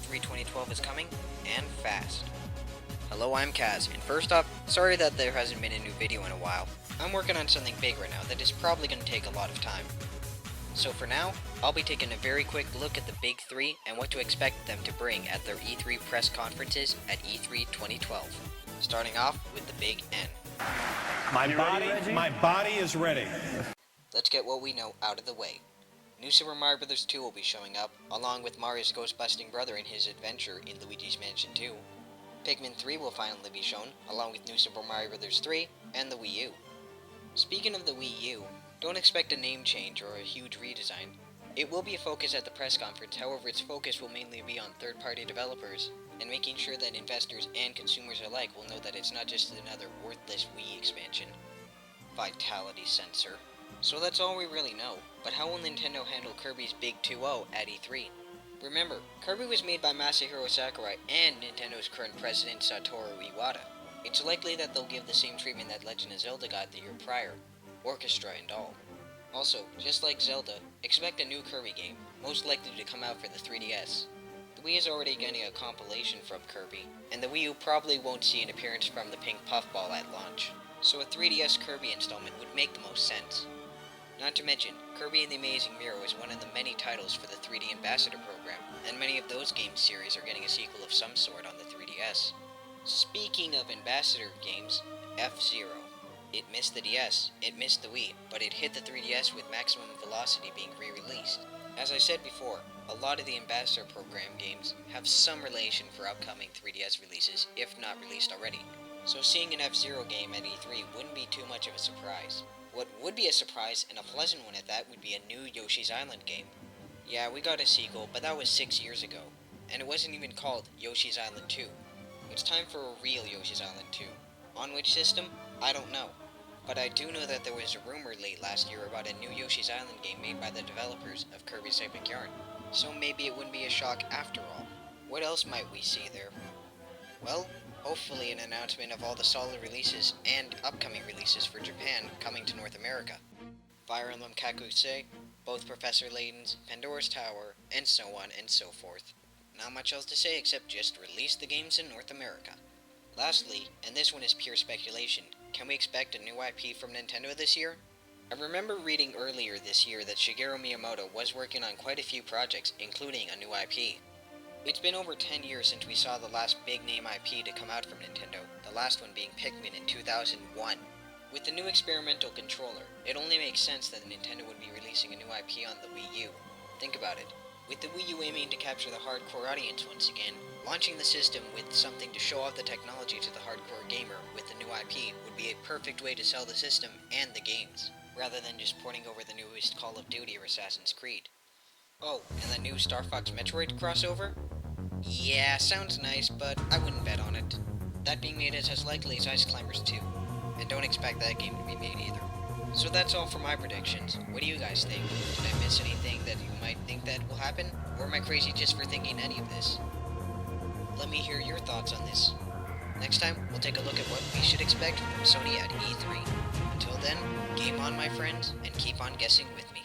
E3 2012 is coming, and fast. Hello, I'm Kaz, and first up, sorry that there hasn't been a new video in a while. I'm working on something big right now that is probably going to take a lot of time. So for now, I'll be taking a very quick look at the big three and what to expect them to bring at their E3 press conferences at E3 2012. Starting off with the big N. My body is ready. Let's get what we know out of the way. New Super Mario Bros. 2 will be showing up, along with Mario's ghost-busting brother in his adventure in Luigi's Mansion 2. Pikmin 3 will finally be shown, along with New Super Mario Bros. 3 and the Wii U. Speaking of the Wii U, don't expect a name change or a huge redesign. It will be a focus at the press conference, however its focus will mainly be on third-party developers, and making sure that investors and consumers alike will know that it's not just another worthless Wii expansion. Vitality sensor. So that's all we really know, but how will Nintendo handle Kirby's Big 2-0 at E3? Remember, Kirby was made by Masahiro Sakurai and Nintendo's current president Satoru Iwata. It's likely that they'll give the same treatment that Legend of Zelda got the year prior, orchestra and all. Also, just like Zelda, expect a new Kirby game, most likely to come out for the 3DS. The Wii is already getting a compilation from Kirby, and the Wii U probably won't see an appearance from the pink puffball at launch, so a 3DS Kirby installment would make the most sense. Not to mention, Kirby and the Amazing Mirror is one of the many titles for the 3D Ambassador program, and many of those game series are getting a sequel of some sort on the 3DS. Speaking of Ambassador games, F-Zero. It missed the DS, it missed the Wii, but it hit the 3DS with Maximum Velocity being re-released. As I said before, a lot of the Ambassador program games have some relation for upcoming 3DS releases, if not released already. So seeing an F-Zero game at E3 wouldn't be too much of a surprise. What would be a surprise, and a pleasant one at that, would be a new Yoshi'S Island game. Yeah, we got a sequel, but that was 6 years ago, and it wasn't even called Yoshi'S Island 2. It's time for a real Yoshi'S Island 2. On which system? I don't know. But I do know that there was a rumor late last year about a new Yoshi'S Island game made by the developers of Kirby's Epic Yarn, so maybe it wouldn't be a shock after all. What else might we see there? Well, hopefully an announcement of all the solid releases and upcoming releases for Japan coming to North America. Fire Emblem Kakusei, both Professor Layton's, Pandora's Tower, and so on and so forth. Not much else to say except just release the games in North America. Lastly, and this one is pure speculation, can we expect a new IP from Nintendo this year? I remember reading earlier this year that Shigeru Miyamoto was working on quite a few projects, including a new IP. It's been over 10 years since we saw the last big name IP to come out from Nintendo, the last one being Pikmin in 2001. With the new experimental controller, it only makes sense that Nintendo would be releasing a new IP on the Wii U. Think about it. With the Wii U aiming to capture the hardcore audience once again, launching the system with something to show off the technology to the hardcore gamer with the new IP would be a perfect way to sell the system and the games, rather than just porting over the newest Call of Duty or Assassin's Creed. Oh, and the new Star Fox Metroid crossover? Yeah, sounds nice, but I wouldn't bet on it. That being made is as likely as Ice Climbers 2, and don't expect that game to be made either. So that's all for my predictions. What do you guys think? Did I miss anything that you might think that will happen? Or am I crazy just for thinking any of this? Let me hear your thoughts on this. Next time, we'll take a look at what we should expect from Sony at E3. Until then, game on my friends, and keep on guessing with me.